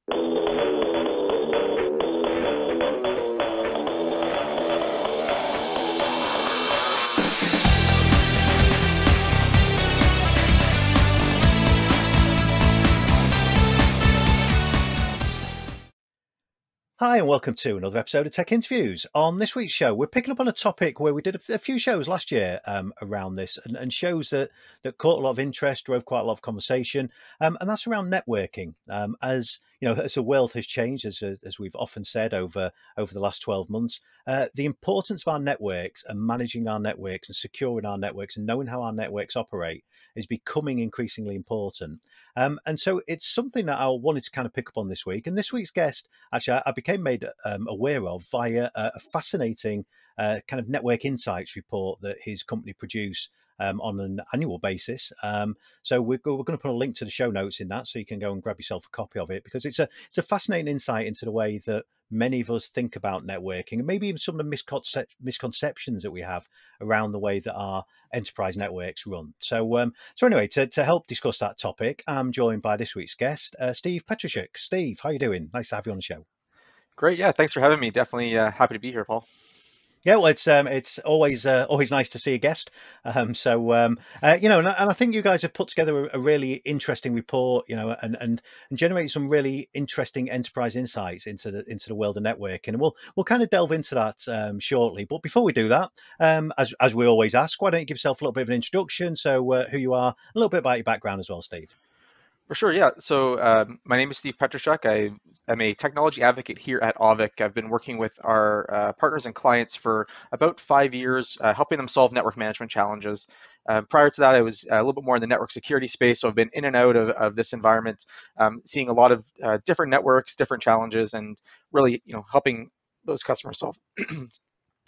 Hi, and welcome to another episode of Tech Interviews. On this week's show, we're picking up on a topic where we did a few shows last year around this, and shows that caught a lot of interest, drove quite a lot of conversation, and that's around networking. As you know, as the world has changed, as we've often said over the last 12 months, the importance of our networks and managing our networks and securing our networks and knowing how our networks operate is becoming increasingly important. And so it's something that I wanted to kind of pick up on this week. And this week's guest, actually, I became made aware of via a fascinating kind of network insights report that his company produce on an annual basis. So we're going to put a link to the show notes in that, so you can go and grab yourself a copy of it, because it's a fascinating insight into the way that many of us think about networking, and maybe even some of the misconceptions that we have around the way that our enterprise networks run. So anyway, to help discuss that topic, I'm joined by this week's guest, Steve Petryschuk. Steve, how are you doing? Nice to have you on the show. Great, yeah. Thanks for having me. Definitely happy to be here, Paul. Yeah, well, it's always nice to see a guest. And I think you guys have put together a really interesting report, and generate some really interesting enterprise insights into the world of networking. And we'll kind of delve into that shortly. But before we do that, as we always ask, why don't you give yourself a little bit of an introduction? So who you are, a little bit about your background as well, Steve. For sure, yeah. So my name is Steve Petryschuk. I am a technology advocate here at Auvik. I've been working with our partners and clients for about 5 years, helping them solve network management challenges. Prior to that, I was a little bit more in the network security space, so I've been in and out of this environment, seeing a lot of different networks, different challenges, and really, helping those customers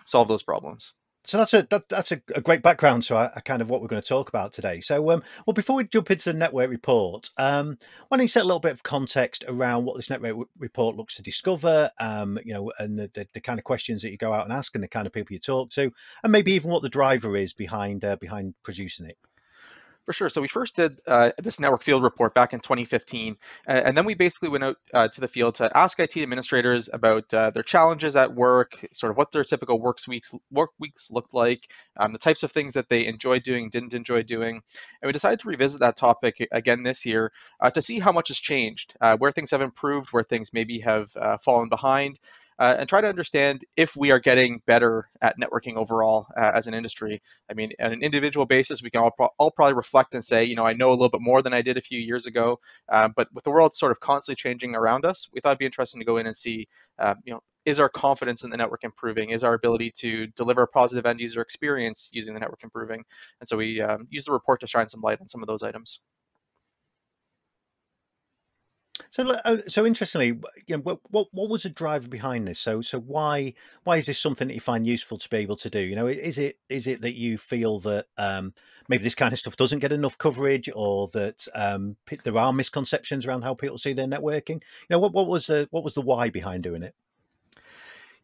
solve those problems. So that's a great background to a kind of what we're going to talk about today. So, well, before we jump into the network report, why don't you set a little bit of context around what this network report looks to discover, and the kind of questions that you go out and ask, and the kind of people you talk to, and maybe even what the driver is behind producing it. For sure. So we first did this network field report back in 2015, and then we basically went out to the field to ask IT administrators about their challenges at work, sort of what their typical work weeks looked like, the types of things that they enjoyed doing, didn't enjoy doing. And we decided to revisit that topic again this year to see how much has changed, where things have improved, where things maybe have fallen behind. And try to understand if we are getting better at networking overall as an industry. I mean, on an individual basis, we can all probably reflect and say, I know a little bit more than I did a few years ago. But with the world sort of constantly changing around us, we thought it'd be interesting to go in and see, is our confidence in the network improving? Is our ability to deliver a positive end user experience using the network improving? And so we used the report to shine some light on some of those items. So interestingly, what was the driver behind this? So why is this something that you find useful to be able to do? Is it that you feel that maybe this kind of stuff doesn't get enough coverage, or that there are misconceptions around how people see their networking? What was the why behind doing it?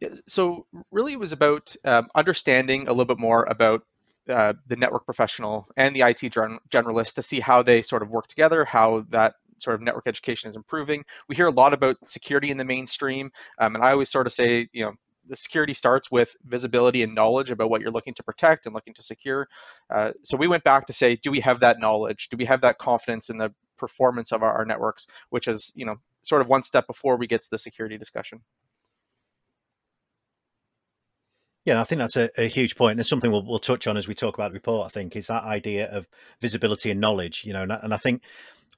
Yeah, so really, it was about understanding a little bit more about the network professional and the IT generalist to see how they sort of work together, how that sort of network education is improving. We hear a lot about security in the mainstream, and I always sort of say, the security starts with visibility and knowledge about what you're looking to protect and looking to secure. So we went back to say, do we have that knowledge? Do we have that confidence in the performance of our networks, which is, sort of one step before we get to the security discussion. Yeah, I think that's a huge point, and it's something we'll touch on as we talk about the report. I think is that idea of visibility and knowledge, and I think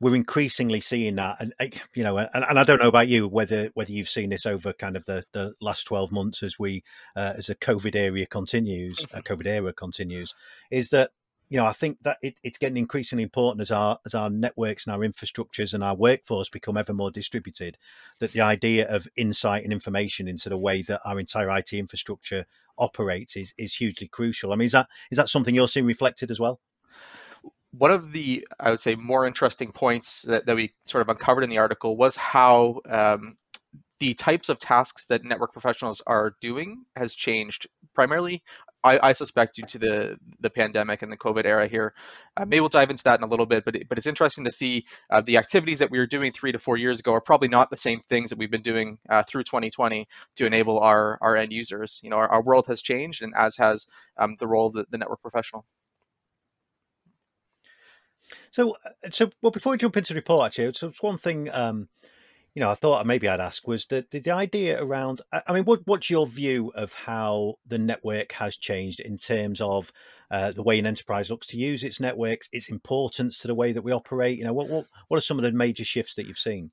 we're increasingly seeing that, and I don't know about you whether you've seen this over kind of the last 12 months as the COVID era continues, is that I think that it's getting increasingly important as our networks and our infrastructures and our workforce become ever more distributed, that the idea of insight and information into the way that our entire IT infrastructure operates is hugely crucial. I mean, is that something you're seeing reflected as well? One of the, I would say, more interesting points that we sort of uncovered in the article was how the types of tasks that network professionals are doing has changed. Primarily, I suspect due to the pandemic and the COVID era here. Maybe we'll dive into that in a little bit, but it's interesting to see the activities that we were doing 3 to 4 years ago are probably not the same things that we've been doing through 2020 to enable our end users. Our world has changed, and as has the role of the network professional. Well, before we jump into the report, actually, so it's one thing I thought maybe I'd ask was the idea around. I mean, what's your view of how the network has changed in terms of the way an enterprise looks to use its networks, its importance to the way that we operate? What are some of the major shifts that you've seen?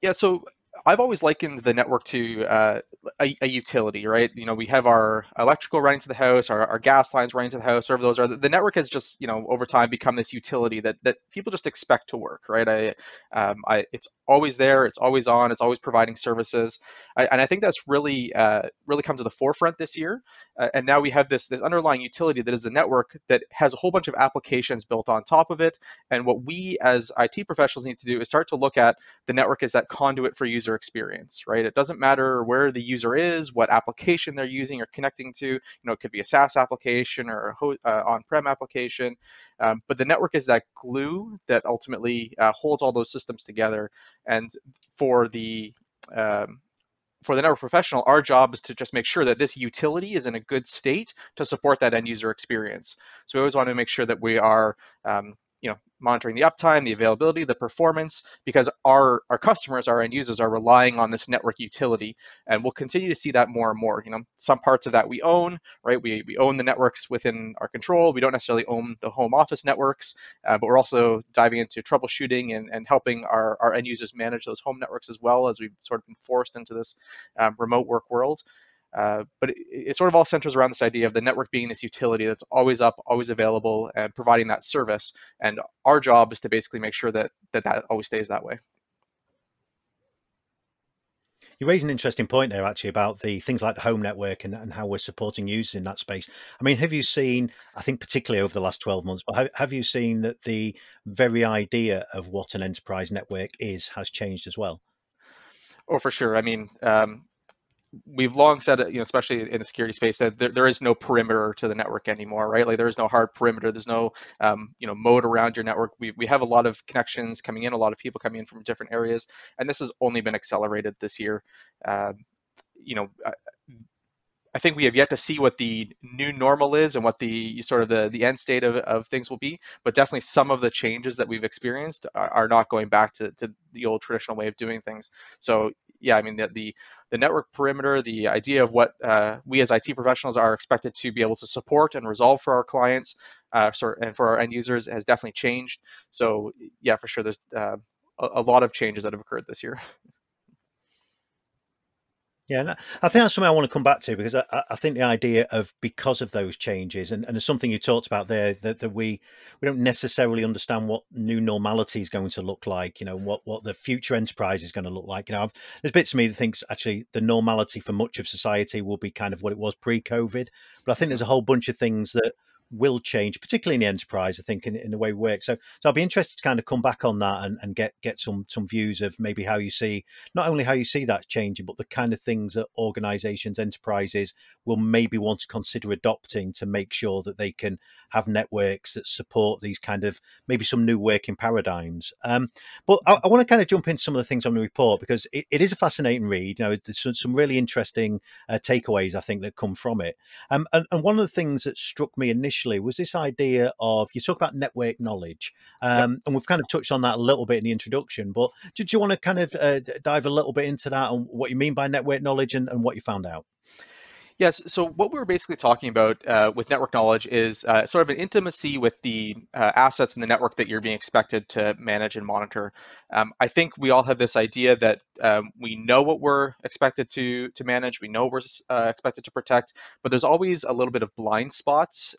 Yeah, so I've always likened the network to a utility, right? We have our electrical running to the house, our gas lines running to the house, whatever those are. The network has just, over time become this utility that people just expect to work, right? It's always there, it's always on, it's always providing services, and I think that's really come to the forefront this year. And now we have this underlying utility that is a network that has a whole bunch of applications built on top of it. And what we as IT professionals need to do is start to look at the network as that conduit for user experience, right? It doesn't matter where the user is, what application they're using or connecting to. It could be a SaaS application or a on-prem application, but the network is that glue that ultimately holds all those systems together. And for the for the network professional, our job is to just make sure that this utility is in a good state to support that end user experience. So we always want to make sure that we are monitoring the uptime, the availability, the performance, because our customers, our end users, are relying on this network utility, and we'll continue to see that more and more. Some parts of that we own, right? We own the networks within our control. We don't necessarily own the home office networks, but we're also diving into troubleshooting and helping our end users manage those home networks as well, as we've sort of been forced into this remote work world. But it sort of all centers around this idea of the network being this utility that's always up, always available, and providing that service. And our job is to basically make sure that always stays that way. You raise an interesting point there, actually, about the things like the home network and how we're supporting users in that space. I mean, have you seen, I think particularly over the last 12 months, but have you seen that the very idea of what an enterprise network is has changed as well? Oh, for sure. I mean, we've long said, especially in the security space, that there is no perimeter to the network anymore, right? Like there is no hard perimeter. There's no, moat around your network. We have a lot of connections coming in, a lot of people coming in from different areas, and this has only been accelerated this year. Uh, you know, I think we have yet to see what the new normal is and what the sort of the end state of things will be, but definitely some of the changes that we've experienced are not going back to the old traditional way of doing things. So yeah, I mean the network perimeter, the idea of what we as IT professionals are expected to be able to support and resolve for our clients, and for our end users has definitely changed. So yeah, for sure, there's a lot of changes that have occurred this year. Yeah, and I think that's something I want to come back to because I think the idea of because of those changes and there's something you talked about there that we don't necessarily understand what new normality is going to look like, what the future enterprise is going to look like. There's bits of me that thinks actually the normality for much of society will be kind of what it was pre-COVID, but I think there's a whole bunch of things that will change, particularly in the enterprise, I think, in the way we work. So I'll be interested to kind of come back on that and get some views of maybe how you see, not only how you see that changing, but the kind of things that organizations, enterprises will maybe want to consider adopting to make sure that they can have networks that support these kind of maybe some new working paradigms. But I want to kind of jump into some of the things on the report because it is a fascinating read. There's some really interesting takeaways, I think, that come from it. And one of the things that struck me initially was this idea of, you talk about network knowledge, Yep. and we've kind of touched on that a little bit in the introduction, but did you want to kind of dive a little bit into that and what you mean by network knowledge and what you found out? Yes. So what we're basically talking about with network knowledge is sort of an intimacy with the assets in the network that you're being expected to manage and monitor. I think we all have this idea that we know what we're expected to manage, we know what we're expected to protect, but there's always a little bit of blind spots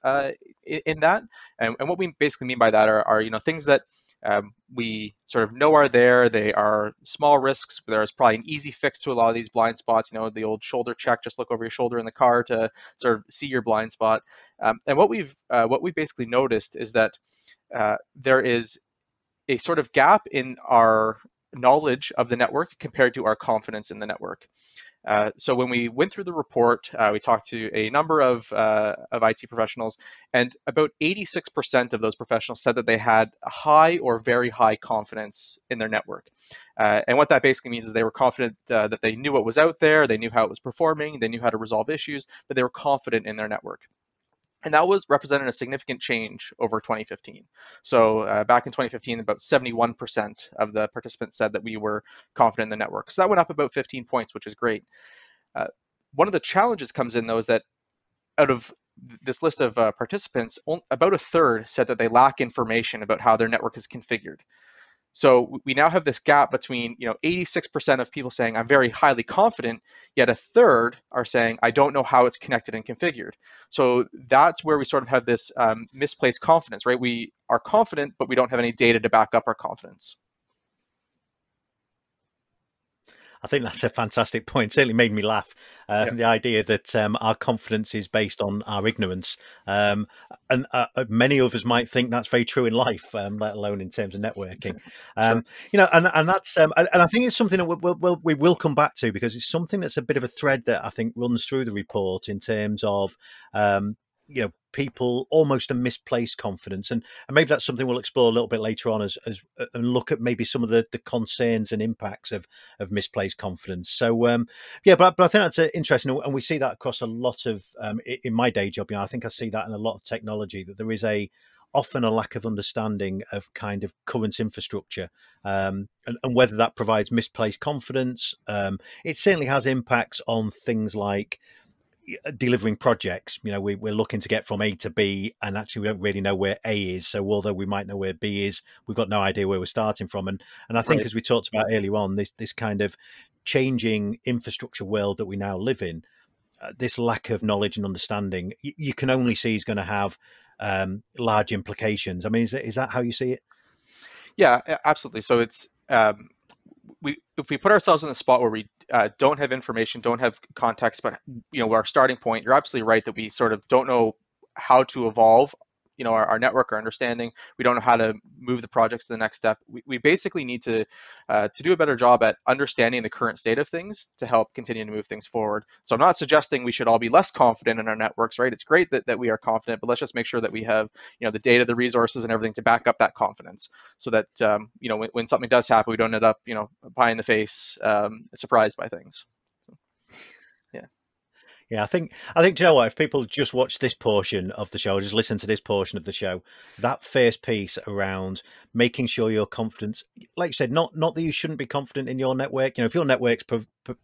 in that. And what we basically mean by that are things that we sort of know are there. They are small risks. There's probably an easy fix to a lot of these blind spots. The old shoulder check, just look over your shoulder in the car to sort of see your blind spot. And what we've basically noticed is that there is a sort of gap in our knowledge of the network compared to our confidence in the network. So when we went through the report, we talked to a number of IT professionals, and about 86% of those professionals said that they had a high or very high confidence in their network. And what that basically means is they were confident that they knew what was out there, they knew how it was performing, they knew how to resolve issues, but they were confident in their network. And that was represented a significant change over 2015. So back in 2015, about 71% of the participants said that we were confident in the network. So that went up about 15 points, which is great. One of the challenges comes in, though, is that out of this list of participants, about a third said that they lack information about how their network is configured. So we now have this gap between 86% of people saying I'm very highly confident, yet a third are saying I don't know how it's connected and configured. So that's where we sort of have this misplaced confidence, right? We are confident, but we don't have any data to back up our confidence. I think that's a fantastic point. Certainly made me laugh. Yeah. The idea that our confidence is based on our ignorance, and many of us might think that's very true in life, let alone in terms of networking. Sure. And that's and I think it's something that we will come back to, because it's something that's a bit of a thread that I think runs through the report in terms of people almost a misplaced confidence, and maybe that's something we'll explore a little bit later on as and look at maybe some of the concerns and impacts of misplaced confidence. So but I think that's interesting, and we see that across a lot of in my day job. I think I see that in a lot of technology, that there is often a lack of understanding of kind of current infrastructure, and whether that provides misplaced confidence. It certainly has impacts on things like delivering projects. We're looking to get from A to B, and actually we don't really know where A is. So although we might know where B is, we've got no idea where we're starting from. And I think, Right. as we talked about earlier on, this kind of changing infrastructure world that we now live in, this lack of knowledge and understanding, you can only see is going to have large implications. I mean, is that how you see it? Yeah, absolutely. So it's if we put ourselves in the spot where we don't have information, don't have context, but our starting point, you're absolutely right that we sort of don't know how to evolve our network, our understanding. We don't know how to move the projects to the next step. We basically need to do a better job at understanding the current state of things to help continue to move things forward. So I'm not suggesting we should all be less confident in our networks, right? It's great that we are confident, but let's just make sure that we have the data, the resources, and everything to back up that confidence, so that when something does happen, we don't end up pie in the face, surprised by things. Yeah. Yeah, I think do you know what? If people just watch this portion of the show, just listen to this portion of the show, that first piece around making sure your confidence, like you said, not that you shouldn't be confident in your network. If your network's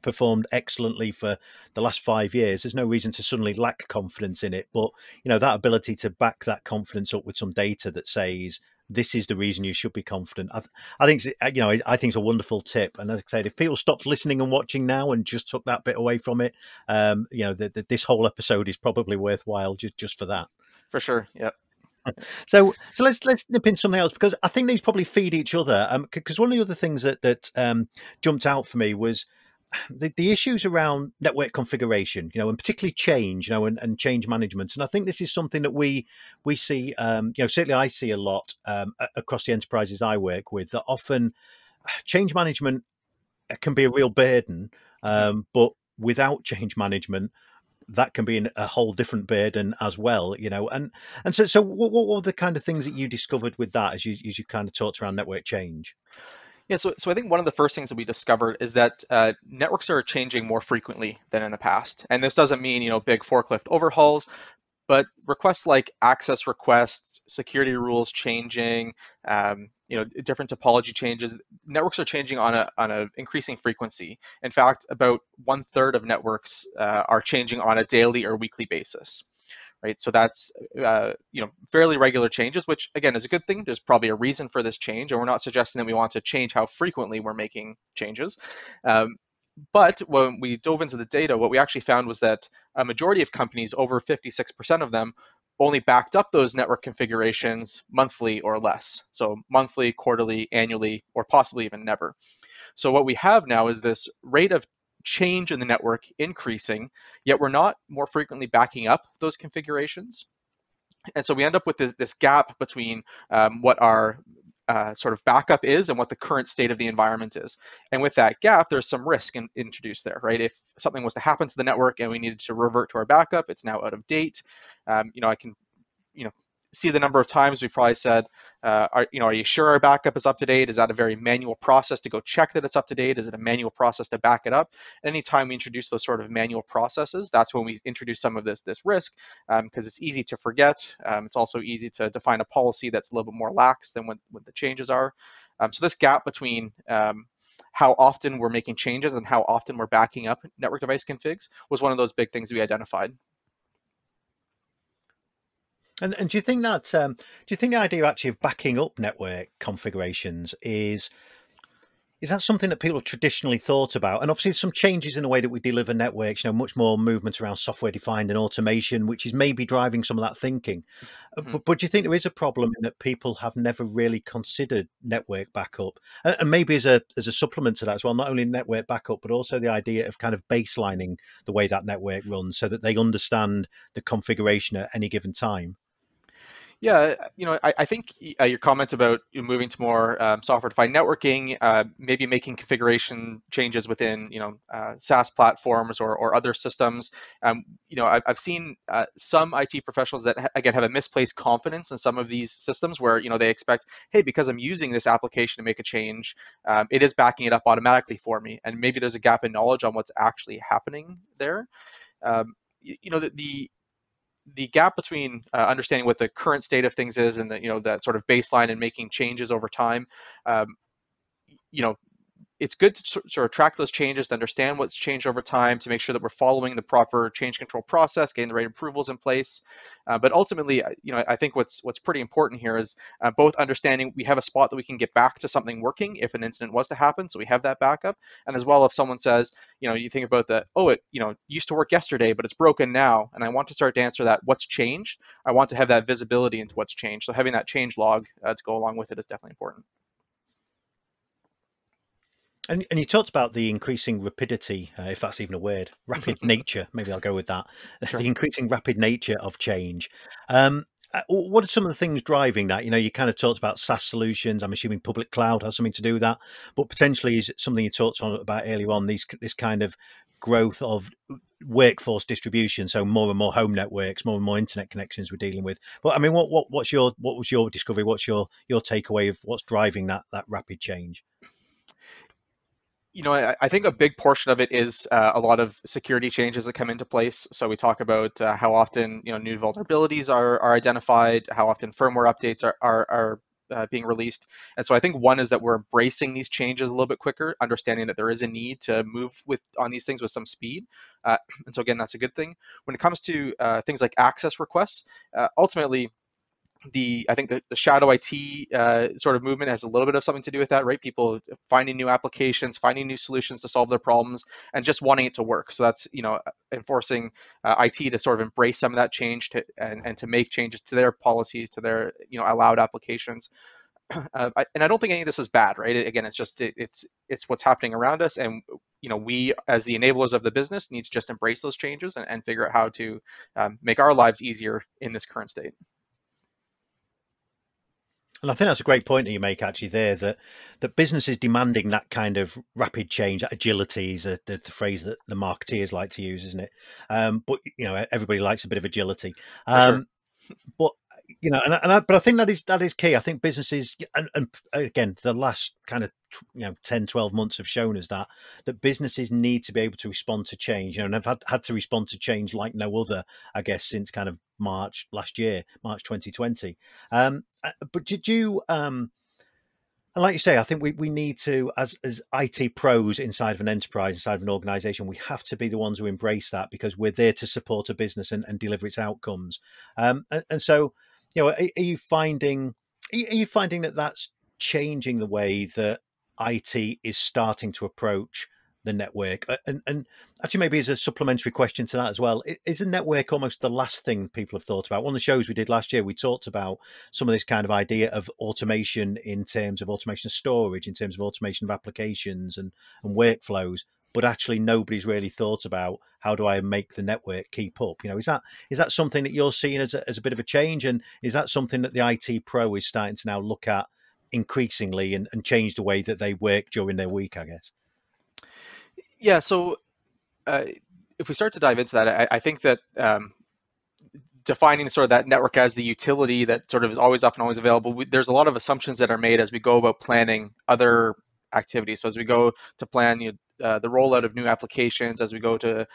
performed excellently for the last 5 years, there's no reason to suddenly lack confidence in it. But that ability to back that confidence up with some data that says this is the reason you should be confident. I think I think it's a wonderful tip. And as I said, if people stopped listening and watching now and just took that bit away from it, this whole episode is probably worthwhile just for that. For sure. Yeah. So let's nip in something else, because I think these probably feed each other. Because one of the other things that jumped out for me was the issues around network configuration, and particularly change, and change management. And I think this is something that we see, certainly I see a lot across the enterprises I work with, that often change management can be a real burden, but without change management, that can be a whole different burden as well, and so what were the kind of things that you discovered with that as you kind of talked around network change? Yeah, so I think one of the first things that we discovered is that networks are changing more frequently than in the past. And this doesn't mean, big forklift overhauls, but requests like access requests, security rules changing, different topology changes. Networks are changing on a increasing frequency. In fact, about 1/3 of networks are changing on a daily or weekly basis. Right, so that's fairly regular changes, which again is a good thing. There's probably a reason for this change, and we're not suggesting that we want to change how frequently we're making changes. But when we dove into the data, what we actually found was that a majority of companies, over 56% of them, only backed up those network configurations monthly or less. So monthly, quarterly, annually, or possibly even never. So what we have now is this rate of change in the network increasing, yet we're not more frequently backing up those configurations. And so we end up with this gap between what our sort of backup is and what the current state of the environment is. And with that gap, there's some risk introduced there, right? If something was to happen to the network and we needed to revert to our backup, it's now out of date. I can see the number of times we've probably said, are you sure our backup is up to date? Is that a very manual process to go check that it's up to date? Is it a manual process to back it up? Anytime we introduce those sort of manual processes, that's when we introduce some of this risk, because it's easy to forget. It's also easy to define a policy that's a little bit more lax than what the changes are. So this gap between how often we're making changes and how often we're backing up network device configs was one of those big things we identified. And do you think that the idea actually of backing up network configurations is that something that people have traditionally thought about? And obviously some changes in the way that we deliver networks, much more movement around software defined and automation, which is maybe driving some of that thinking. Mm-hmm. But do you think there is a problem in that people have never really considered network backup? And maybe as a supplement to that as well, not only network backup, but also the idea of kind of baselining the way that network runs so that they understand the configuration at any given time. Yeah, I think your comment about moving to more software-defined networking, maybe making configuration changes within, SaaS platforms or other systems. I've seen some IT professionals that again have a misplaced confidence in some of these systems where they expect, hey, because I'm using this application to make a change, it is backing it up automatically for me, and maybe there's a gap in knowledge on what's actually happening there. The gap between understanding what the current state of things is and that sort of baseline and making changes over time, um, you know, it's good to sort of track those changes, to understand what's changed over time, to make sure that we're following the proper change control process, getting the right approvals in place. But ultimately, I think what's pretty important here is both understanding we have a spot that we can get back to something working if an incident was to happen, so we have that backup. And as well, if someone says, you think about that, oh, it used to work yesterday, but it's broken now, and I want to start to answer that, what's changed? I want to have that visibility into what's changed. So having that change log to go along with it is definitely important. And you talked about the increasing rapidity, if that's even a word, rapid nature. Maybe I'll go with that. Sure. The increasing rapid nature of change. What are some of the things driving that? You kind of talked about SaaS solutions. I'm assuming public cloud has something to do with that, but potentially is it something you talked about earlier on? This kind of growth of workforce distribution, so more and more home networks, more and more internet connections we're dealing with. But I mean, what was your discovery? What's your takeaway of what's driving that rapid change? I think a big portion of it is a lot of security changes that come into place. So we talk about how often new vulnerabilities are identified, how often firmware updates are being released. And so I think one is that we're embracing these changes a little bit quicker, understanding that there is a need to move on these things with some speed. And so again, that's a good thing. When it comes to things like access requests, ultimately, I think the shadow IT sort of movement has a little bit of something to do with that, right? People finding new applications, finding new solutions to solve their problems, and just wanting it to work. So that's enforcing IT to sort of embrace some of that change and to make changes to their policies, to their allowed applications. And I don't think any of this is bad, right? Again, it's just it's what's happening around us, and we as the enablers of the business need to just embrace those changes and figure out how to make our lives easier in this current state. And I think that's a great point that you make actually there, that business is demanding that kind of rapid change. Agility is the phrase that the marketeers like to use, isn't it? But everybody likes a bit of agility. For But but I think that is key. I think businesses, and again, the last kind of 10, 12 months have shown us that businesses need to be able to respond to change. And have had to respond to change like no other, I guess, since kind of March last year, March 2020. But did you? And like you say, I think we need to, as IT pros inside of an enterprise, inside of an organization, we have to be the ones who embrace that because we're there to support a business and deliver its outcomes. And so, are you finding that that's changing the way that IT is starting to approach the network? And actually, maybe as a supplementary question to that as well, is the network almost the last thing people have thought about? One of the shows we did last year, we talked about some of this kind of idea of automation in terms of automation of storage, in terms of automation of applications and workflows. But actually, nobody's really thought about how do I make the network keep up? Is that something that you're seeing as a bit of a change, and is that something that the IT pro is starting to now look at increasingly and change the way that they work during their week, I guess. Yeah, so if we start to dive into that, I think that defining sort of that network as the utility that sort of is always up and always available, there's a lot of assumptions that are made as we go about planning other activities. So as we go to plan the rollout of new applications, as we go to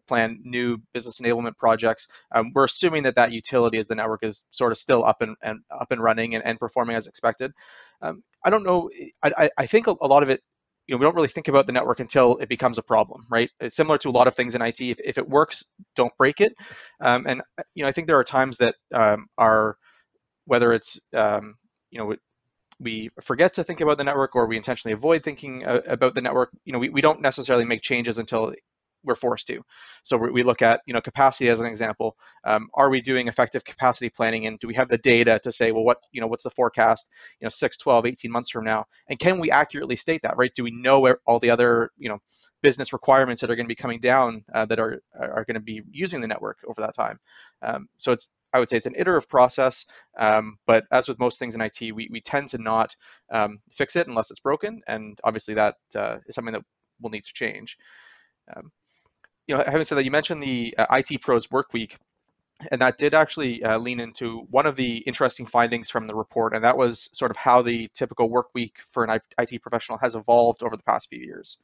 plan new business enablement projects, we're assuming that that utility as the network is sort of still up and running and performing as expected. I don't know. I think a lot of it, we don't really think about the network until it becomes a problem, right? It's similar to a lot of things in IT. If it works, don't break it. And I think there are times that are, whether it's we forget to think about the network or we intentionally avoid thinking about the network. We don't necessarily make changes until we're forced to. So we look at capacity as an example. Are we doing effective capacity planning, and do we have the data to say, well, what's the forecast 6, 12, 18 months from now, and can we accurately state that, right? Do we know where all the other business requirements that are going to be coming down that are going to be using the network over that time? So I would say it's an iterative process, but as with most things in IT, we tend to not fix it unless it's broken, and obviously that is something that will need to change. Having said that, you mentioned the IT Pros Work Week, and that did actually lean into one of the interesting findings from the report, and that was sort of how the typical work week for an IT professional has evolved over the past few years.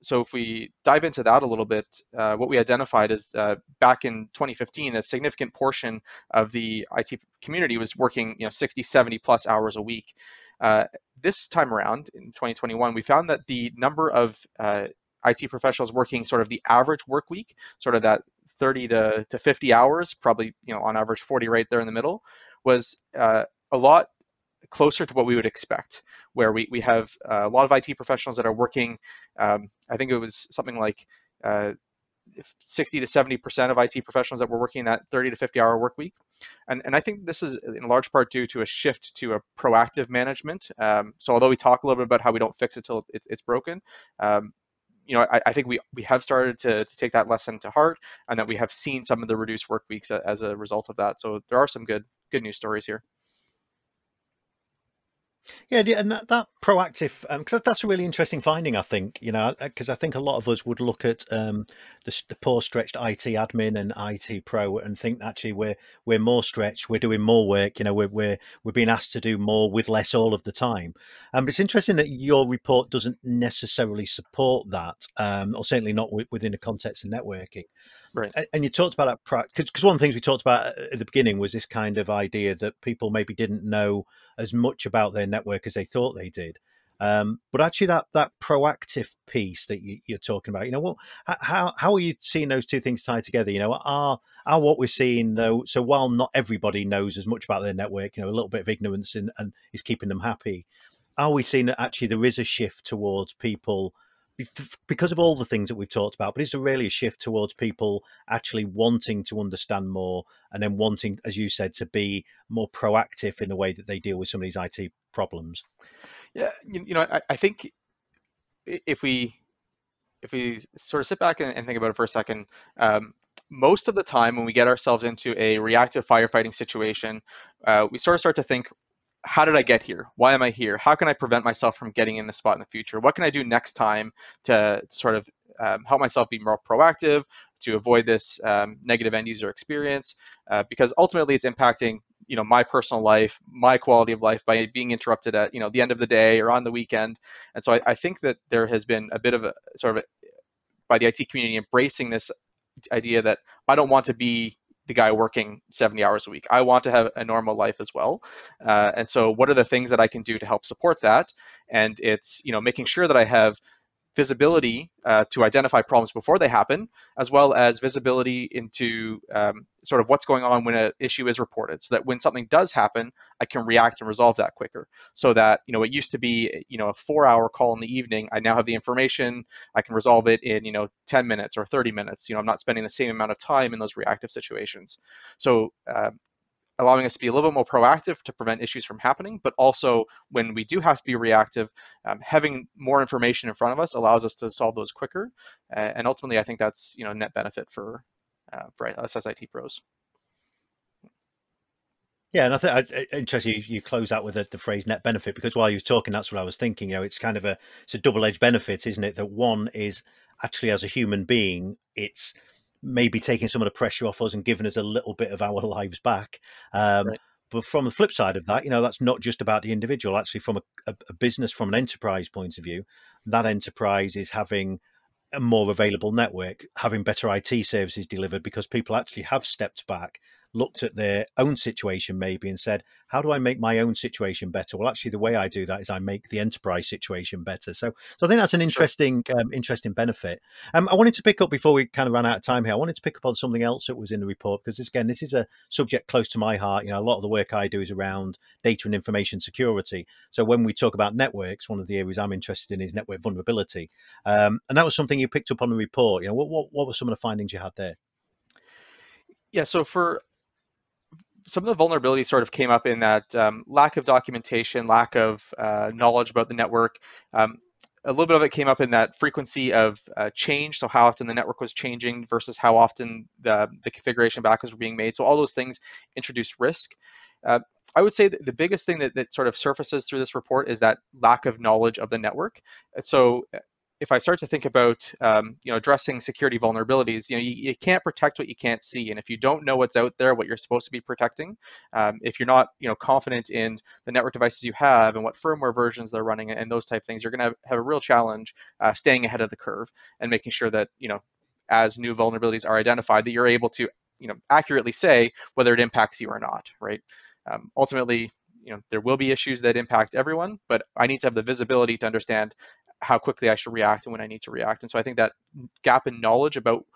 So if we dive into that a little bit, what we identified is back in 2015, a significant portion of the IT community was working 60, 70 plus hours a week. This time around in 2021, we found that the number of IT professionals working sort of the average work week, sort of that 30 to 50 hours, probably on average 40 right there in the middle, was a lot closer to what we would expect, where we have a lot of IT professionals that are working, I think it was something like 60 to 70% of IT professionals that were working that 30 to 50 hour work week. And I think this is in large part due to a shift to a proactive management. So although we talk a little bit about how we don't fix it till it's broken, I think we have started to take that lesson to heart, and that we have seen some of the reduced work weeks as a result of that. So there are some good news stories here. Yeah, and that proactive, because that's a really interesting finding, I think, because I think a lot of us would look at the poor stretched IT admin and IT pro and think actually we're more stretched, we're doing more work, we're being asked to do more with less all of the time. But it's interesting that your report doesn't necessarily support that, or certainly not within the context of networking. Right. And you talked about that because one of the things we talked about at the beginning was this kind of idea that people maybe didn't know as much about their network as they thought they did. But actually, that proactive piece that you're talking about, how are you seeing those two things tied together? Are what we're seeing though? So while not everybody knows as much about their network, a little bit of ignorance and is keeping them happy, are we seeing that actually there is a shift towards people? Because of all the things that we've talked about, but is there really a shift towards people actually wanting to understand more and then wanting, as you said, to be more proactive in the way that they deal with some of these IT problems? Yeah, I think if we sort of sit back and think about it for a second, most of the time when we get ourselves into a reactive firefighting situation, we sort of start to think, how did I get here? Why am I here? How can I prevent myself from getting in this spot in the future? What can I do next time to sort of help myself be more proactive, to avoid this negative end user experience? Because ultimately it's impacting my personal life, my quality of life by being interrupted at the end of the day or on the weekend. And so I think that there has been a bit of a sort of by the IT community embracing this idea that I don't want to be the guy working 70 hours a week. I want to have a normal life as well. And so what are the things that I can do to help support that? And it's, making sure that I have visibility to identify problems before they happen, as well as visibility into sort of what's going on when an issue is reported, so that when something does happen, I can react and resolve that quicker. So that, it used to be, a 4-hour call in the evening. I now have the information. I can resolve it in, 10 minutes or 30 minutes. I'm not spending the same amount of time in those reactive situations. So allowing us to be a little bit more proactive to prevent issues from happening, but also when we do have to be reactive, having more information in front of us allows us to solve those quicker. And ultimately, I think that's net benefit for us as IT pros. Yeah, and I think interesting you close out with the phrase net benefit, because while you was talking, that's what I was thinking. It's kind of it's a double-edged benefit, isn't it? That one is actually, as a human being, it's maybe taking some of the pressure off us and giving us a little bit of our lives back. Um, Right. but from the flip side of that, that's not just about the individual. Actually, from a business, from an enterprise point of view, that enterprise is having a more available network, having better IT services delivered, because people actually have stepped back, looked at their own situation maybe and said, how do I make my own situation better? Well, actually, the way I do that is I make the enterprise situation better. So I think that's an Sure. interesting benefit. I wanted to pick up, before we kind of ran out of time here, I wanted to pick up on something else that was in the report, because this is a subject close to my heart. A lot of the work I do is around data and information security. So when we talk about networks, one of the areas I'm interested in is network vulnerability. And that was something you picked up on the report. What were some of the findings you had there? Yeah, so for some of the vulnerabilities sort of came up in that lack of documentation, lack of knowledge about the network. A little bit of it came up in that frequency of change, so how often the network was changing versus how often the configuration backups were being made. So all those things introduced risk. Uh, I would say that the biggest thing that sort of surfaces through this report is that lack of knowledge of the network. And so if I start to think about addressing security vulnerabilities, you can't protect what you can't see, and if you don't know what's out there, what you're supposed to be protecting, if you're not confident in the network devices you have and what firmware versions they're running and those type of things, you're going to have a real challenge staying ahead of the curve and making sure that as new vulnerabilities are identified, that you're able to accurately say whether it impacts you or not, right? Ultimately, there will be issues that impact everyone, but I need to have the visibility to understand how quickly I should react and when I need to react. And so I think that gap in knowledge about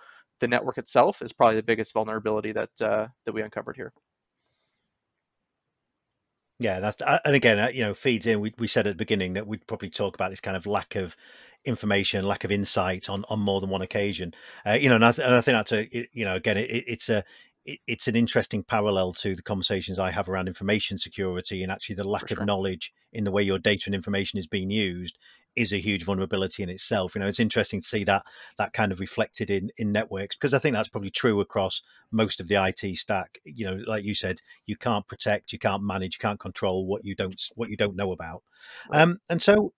the network itself is probably the biggest vulnerability that we uncovered here. Yeah, and again, feeds in. We said at the beginning that we'd probably talk about this kind of lack of information, lack of insight on more than one occasion. And I think that's again, it's an interesting parallel to the conversations I have around information security, and actually the For lack of sure. knowledge in the way your data and information is being used is a huge vulnerability in itself. It's interesting to see that kind of reflected in networks, because I think that's probably true across most of the IT stack. Like you said, you can't protect, you can't manage, you can't control what you don't know about. Right. And so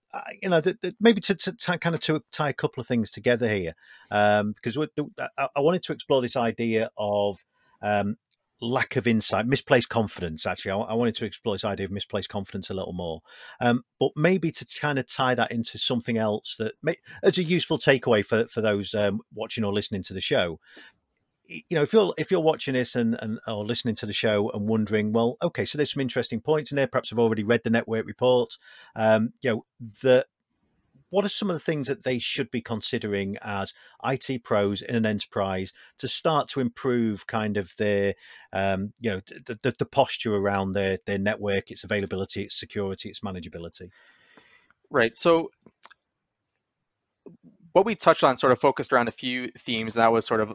maybe to kind of to tie a couple of things together here, because I wanted to explore this idea of um, lack of insight, misplaced confidence. Actually, I wanted to explore this idea of misplaced confidence a little more, but maybe to kind of tie that into something else that as a useful takeaway for those watching or listening to the show. If you're watching this and or listening to the show and wondering, well, okay, so there's some interesting points in there. Perhaps I've already read the network report. The what are some of the things that they should be considering as IT pros in an enterprise to start to improve kind of their, the posture around their network, its availability, its security, its manageability? Right. So what we touched on sort of focused around a few themes. And that was sort of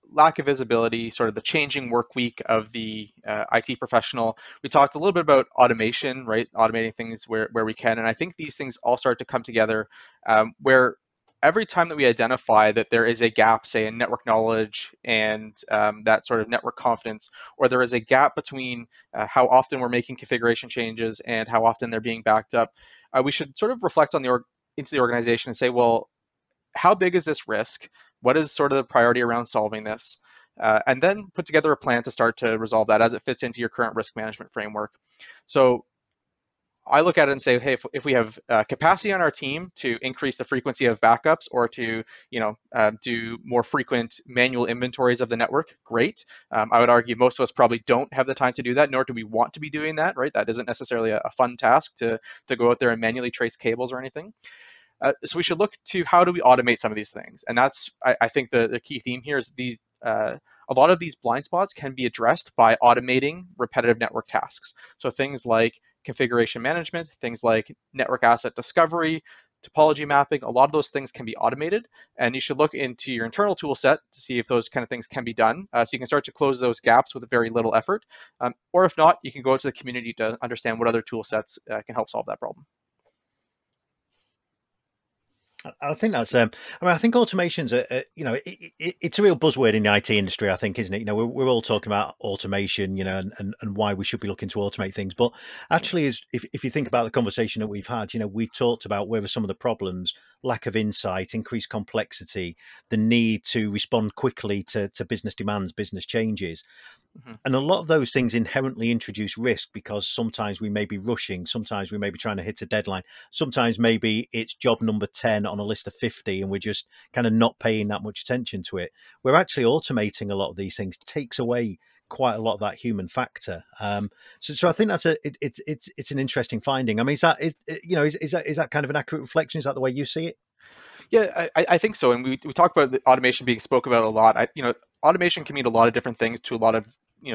lack of visibility, sort of the changing work week of the IT professional. We talked a little bit about automation, right? Automating things where we can. And I think these things all start to come together where every time that we identify that there is a gap, say in network knowledge and that sort of network confidence, or there is a gap between how often we're making configuration changes and how often they're being backed up, we should sort of reflect on into the organization and say, well, how big is this risk? What is sort of the priority around solving this? And then put together a plan to start to resolve that as it fits into your current risk management framework. So I look at it and say, hey, if we have capacity on our team to increase the frequency of backups or to, do more frequent manual inventories of the network, great. I would argue most of us probably don't have the time to do that, nor do we want to be doing that, right? That isn't necessarily a fun task to go out there and manually trace cables or anything. So we should look to how do we automate some of these things, and that's I think the key theme here is these. A lot of these blind spots can be addressed by automating repetitive network tasks. So things like configuration management, things like network asset discovery, topology mapping, a lot of those things can be automated, and you should look into your internal tool set to see if those kind of things can be done, so you can start to close those gaps with very little effort. Or if not, you can go to the community to understand what other tool sets can help solve that problem. I think that's. I mean, I think automation's it's a real buzzword in the IT industry. I think, isn't it? We're all talking about automation, and why we should be looking to automate things. But actually, if you think about the conversation that we've had, we've talked about where are some of the problems: lack of insight, increased complexity, the need to respond quickly to business demands, business changes. Mm-hmm. And a lot of those things inherently introduce risk, because sometimes we may be rushing, sometimes we may be trying to hit a deadline, sometimes maybe it's job number 10 on a list of 50 and we're just kind of not paying that much attention to it. We're actually automating a lot of these things, takes away quite a lot of that human factor. So I think that's it's an interesting finding. I mean, is that kind of an accurate reflection? Is that the way you see it? Yeah, I think so. And we talk about the automation being spoke about a lot. Automation can mean a lot of different things to a lot of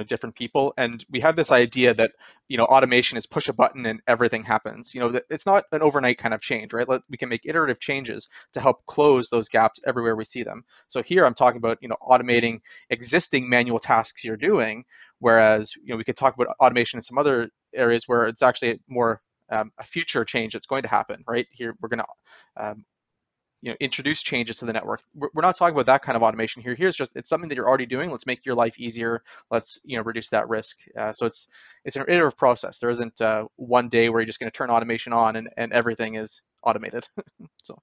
different people, and we have this idea that automation is push a button and everything happens. It's not an overnight kind of change, right? We can make iterative changes to help close those gaps everywhere we see them. So here I'm talking about automating existing manual tasks you're doing, whereas we could talk about automation in some other areas where it's actually more a future change that's going to happen. Right here, we're going to introduce changes to the network. We're not talking about that kind of automation here. Here's just, it's something that you're already doing. Let's make your life easier. Let's reduce that risk. So it's an iterative process. There isn't one day where you're just going to turn automation on and everything is automated. So.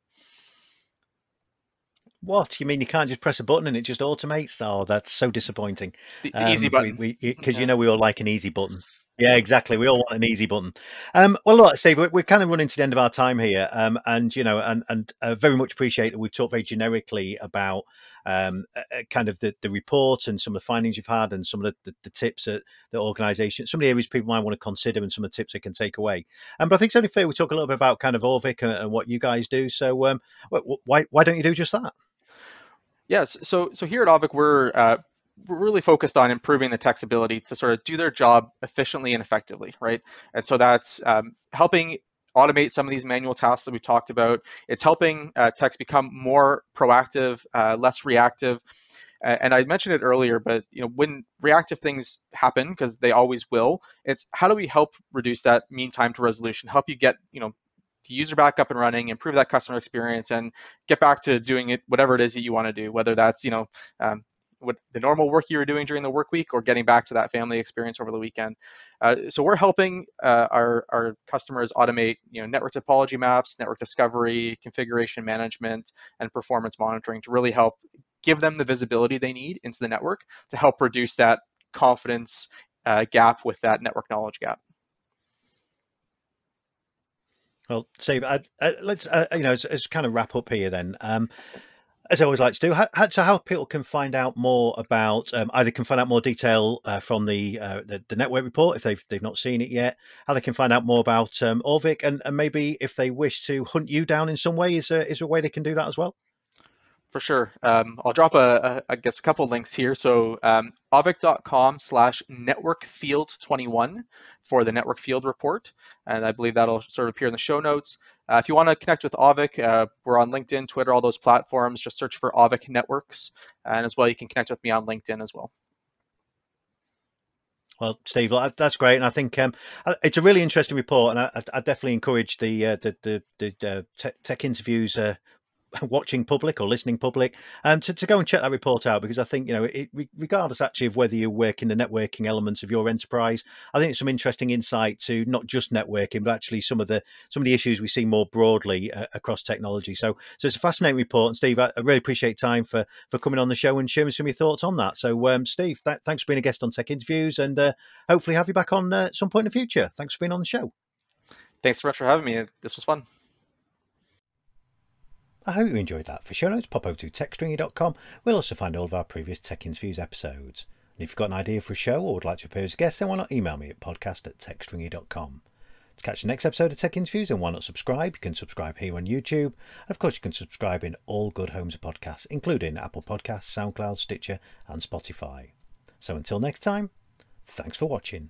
What you mean? You can't just press a button and it just automates? Oh, that's so disappointing. The easy button. Because we all like an easy button. Yeah, exactly. We all want an easy button. Well, look, Steve, we're kind of running to the end of our time here, and very much appreciate that we've talked very generically about kind of the report and some of the findings you've had, and some of the tips that the organisation, some of the areas people might want to consider, and some of the tips they can take away. But I think it's only fair we talk a little bit about kind of Auvik and what you guys do. So, why don't you do just that? Yes. So here at Auvik, we're really focused on improving the tech's ability to sort of do their job efficiently and effectively, right? And so that's helping automate some of these manual tasks that we talked about. It's helping techs become more proactive, less reactive. And I mentioned it earlier, but when reactive things happen, because they always will, it's how do we help reduce that mean time to resolution, help you get the user back up and running, improve that customer experience, and get back to doing it, whatever it is that you want to do, whether that's what the normal work you were doing during the work week, or getting back to that family experience over the weekend. So we're helping our customers automate network topology maps, network discovery, configuration management, and performance monitoring to really help give them the visibility they need into the network to help reduce that confidence gap with that network knowledge gap. Well, Steve, let's as kind of wrap up here then. As I always like to do, how people can find out more about either can find out more detail from the network report if they've not seen it yet, how they can find out more about Auvik, and maybe if they wish to hunt you down in some way, is there a way they can do that as well? For sure. I'll drop I guess a couple links here. So auvik.com/networkfield21 for the network field report. And I believe that'll sort of appear in the show notes. If you want to connect with Auvik, we're on LinkedIn, Twitter, all those platforms. Just search for Auvik Networks. And as well, you can connect with me on LinkedIn as well. Well, Steve, that's great, and I think it's a really interesting report, and I definitely encourage the tech interviews watching public or listening public to go and check that report out, because I think regardless actually of whether you work in the networking elements of your enterprise, I think it's some interesting insight to not just networking but actually some of the issues we see more broadly across technology. So it's a fascinating report, and Steve, I really appreciate time for coming on the show and sharing some of your thoughts on that. So Steve, thanks for being a guest on Tech Interviews, and hopefully have you back on at some point in the future. Thanks for being on the show. Thanks so much for having me. This was fun. I hope you enjoyed that. For show notes, pop over to techstringy.com. We'll also find all of our previous Tech Interviews episodes. And if you've got an idea for a show or would like to appear as a guest, then why not email me at podcast@techstringy.com. To catch the next episode of Tech Interviews, then why not subscribe? You can subscribe here on YouTube. And of course, you can subscribe in all good homes of podcasts, including Apple Podcasts, SoundCloud, Stitcher, and Spotify. So until next time, thanks for watching.